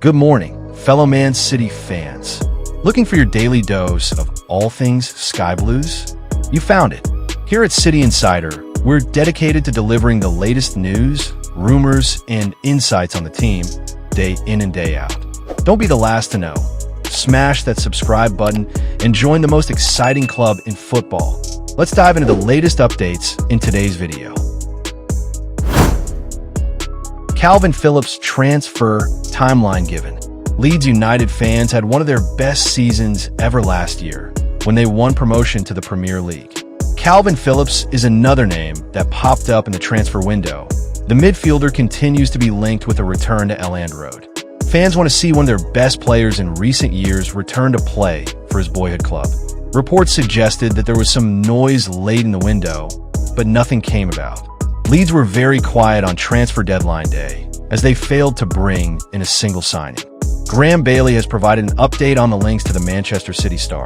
Good morning, fellow Man City fans. Looking for your daily dose of all things Sky Blues? You found it. Here at City Insider, we're dedicated to delivering the latest news, rumors, and insights on the team, day in and day out. Don't be the last to know. Smash that subscribe button and join the most exciting club in football. Let's dive into the latest updates in today's video. Kalvin Phillips transfer timeline given. Leeds United fans had one of their best seasons ever last year when they won promotion to the Premier League. Kalvin Phillips is another name that popped up in the transfer window. The midfielder continues to be linked with a return to Elland Road. Fans want to see one of their best players in recent years return to play for his boyhood club. Reports suggested that there was some noise late in the window, but nothing came about. Leeds were very quiet on transfer deadline day, as they failed to bring in a single signing. Graham Bailey has provided an update on the links to the Manchester City star,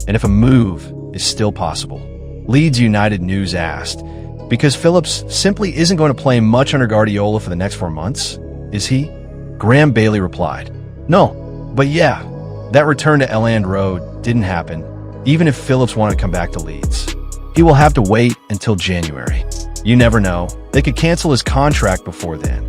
and if a move is still possible. Leeds United News asked, because Phillips simply isn't going to play much under Guardiola for the next 4 months, is he? Graham Bailey replied, no, but yeah, that return to Elland Road didn't happen, even if Phillips wanted to come back to Leeds. He will have to wait until January. You never know, they could cancel his contract before then.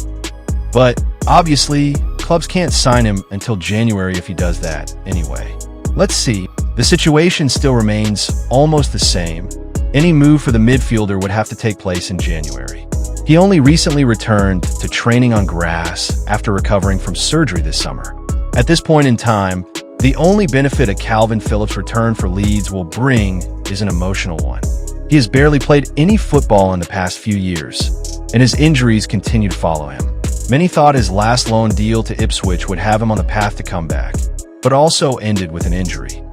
But obviously, clubs can't sign him until January if he does that anyway. Let's see, the situation still remains almost the same. Any move for the midfielder would have to take place in January. He only recently returned to training on grass after recovering from surgery this summer. At this point in time, the only benefit a Kalvin Phillips return for Leeds will bring is an emotional one. He has barely played any football in the past few years, and his injuries continue to follow him. Many thought his last loan deal to Ipswich would have him on the path to comeback, but also ended with an injury.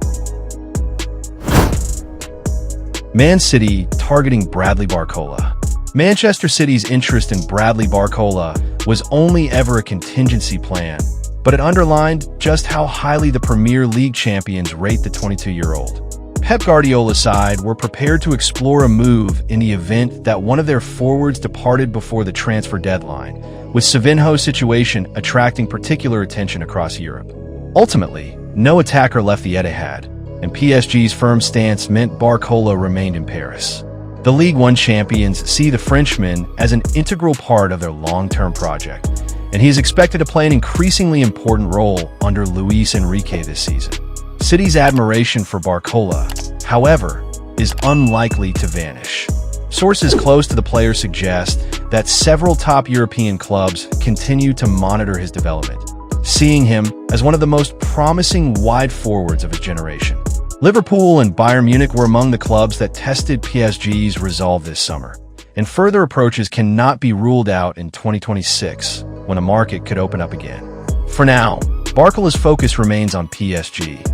Man City targeting Bradley Barcola. Manchester City's interest in Bradley Barcola was only ever a contingency plan, but it underlined just how highly the Premier League champions rate the 22-year-old. Pep Guardiola's side were prepared to explore a move in the event that one of their forwards departed before the transfer deadline, with Savinho's situation attracting particular attention across Europe. Ultimately, no attacker left the Etihad, and PSG's firm stance meant Barcola remained in Paris. The Ligue 1 champions see the Frenchman as an integral part of their long-term project, and he is expected to play an increasingly important role under Luis Enrique this season. City's admiration for Barcola, however, is unlikely to vanish. Sources close to the player suggest that several top European clubs continue to monitor his development, seeing him as one of the most promising wide forwards of his generation. Liverpool and Bayern Munich were among the clubs that tested PSG's resolve this summer, and further approaches cannot be ruled out in 2026, when the market could open up again. For now, Barcola's focus remains on PSG,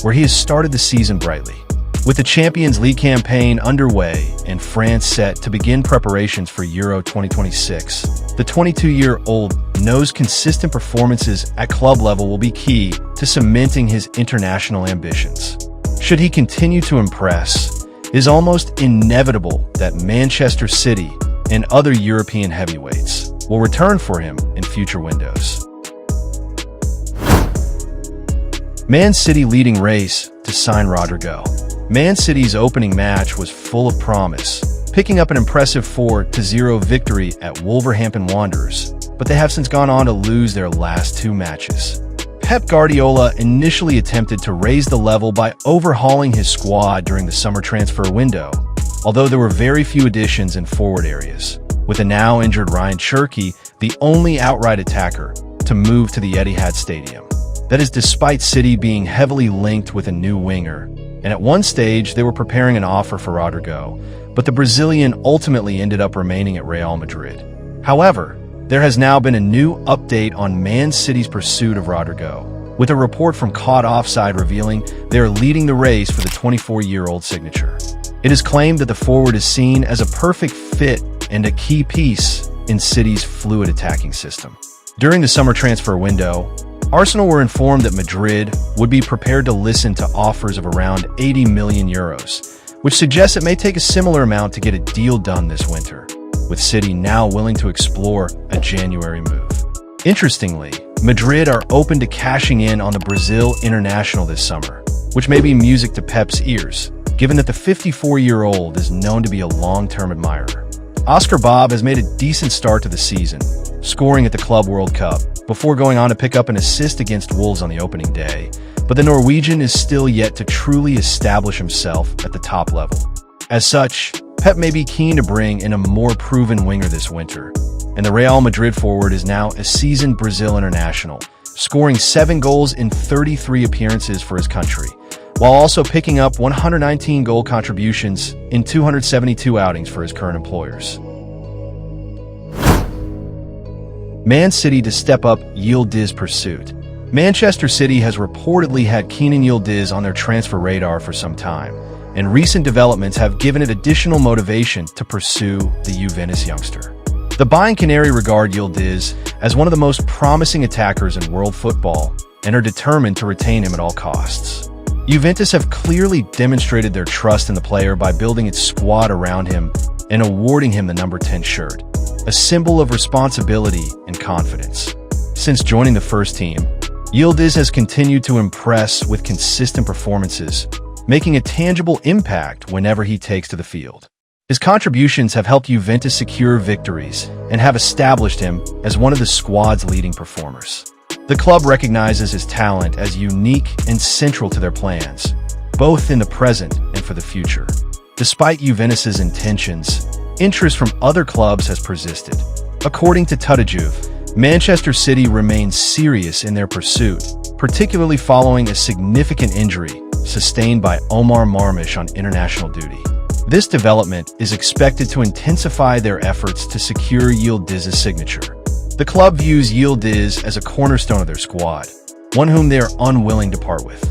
where he has started the season brightly. With the Champions League campaign underway and France set to begin preparations for Euro 2026, the 22-year-old knows consistent performances at club level will be key to cementing his international ambitions. Should he continue to impress, it is almost inevitable that Manchester City and other European heavyweights will return for him in future windows. Man City leading race to sign Rodrigo. Man City's opening match was full of promise, picking up an impressive 4-0 victory at Wolverhampton Wanderers, but they have since gone on to lose their last 2 matches. Pep Guardiola initially attempted to raise the level by overhauling his squad during the summer transfer window, although there were very few additions in forward areas, with the now injured Cherki the only outright attacker to move to the Etihad Stadium. That is despite City being heavily linked with a new winger, and at one stage they were preparing an offer for Rodrigo, but the Brazilian ultimately ended up remaining at Real Madrid. However, there has now been a new update on Man City's pursuit of Rodrigo, with a report from Caught Offside revealing they are leading the race for the 24-year-old signature. It is claimed that the forward is seen as a perfect fit and a key piece in City's fluid attacking system. During the summer transfer window, Arsenal were informed that Madrid would be prepared to listen to offers of around 80 million euros, which suggests it may take a similar amount to get a deal done this winter, with City now willing to explore a January move. Interestingly, Madrid are open to cashing in on the Brazil international this summer, which may be music to Pep's ears, given that the 54-year-old is known to be a long-term admirer. Oscar Bobb has made a decent start to the season, scoring at the Club World Cup, before going on to pick up an assist against Wolves on the opening day, but the Norwegian is still yet to truly establish himself at the top level. As such, Pep may be keen to bring in a more proven winger this winter, and the Real Madrid forward is now a seasoned Brazil international, scoring 7 goals in 33 appearances for his country, while also picking up 119 goal contributions in 272 outings for his current employers. Man City to step up Yildiz pursuit. Manchester City has reportedly had Yildiz on their transfer radar for some time, and recent developments have given it additional motivation to pursue the Juventus youngster. The Bayern Canary regard Yildiz as one of the most promising attackers in world football and are determined to retain him at all costs. Juventus have clearly demonstrated their trust in the player by building its squad around him and awarding him the number 10 shirt, a symbol of responsibility and confidence. Since joining the first team, Yildiz has continued to impress with consistent performances, making a tangible impact whenever he takes to the field. His contributions have helped Juventus secure victories and have established him as one of the squad's leading performers. The club recognizes his talent as unique and central to their plans, both in the present and for the future. Despite Juventus's intentions, interest from other clubs has persisted. According to Tutajuve, Manchester City remains serious in their pursuit, particularly following a significant injury sustained by Omar Marmoush on international duty. This development is expected to intensify their efforts to secure Yildiz's signature. The club views Yildiz as a cornerstone of their squad, one whom they are unwilling to part with.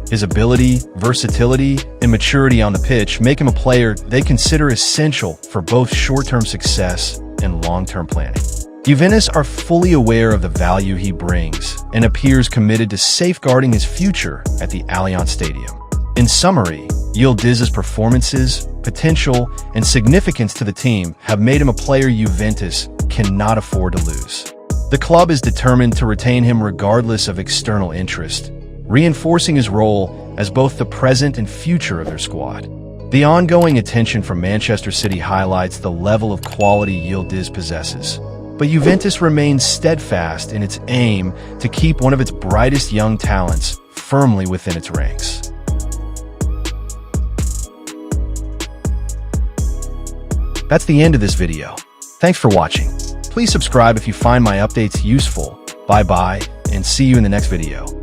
His ability, versatility, and maturity on the pitch make him a player they consider essential for both short-term success and long-term planning. Juventus are fully aware of the value he brings and appears committed to safeguarding his future at the Allianz Stadium. In summary, Yildiz's performances, potential, and significance to the team have made him a player Juventus cannot afford to lose. The club is determined to retain him regardless of external interest, reinforcing his role as both the present and future of their squad. The ongoing attention from Manchester City highlights the level of quality Yildiz possesses, but Juventus remains steadfast in its aim to keep one of its brightest young talents firmly within its ranks. That's the end of this video. Thanks for watching. Please subscribe if you find my updates useful. Bye-bye, and see you in the next video.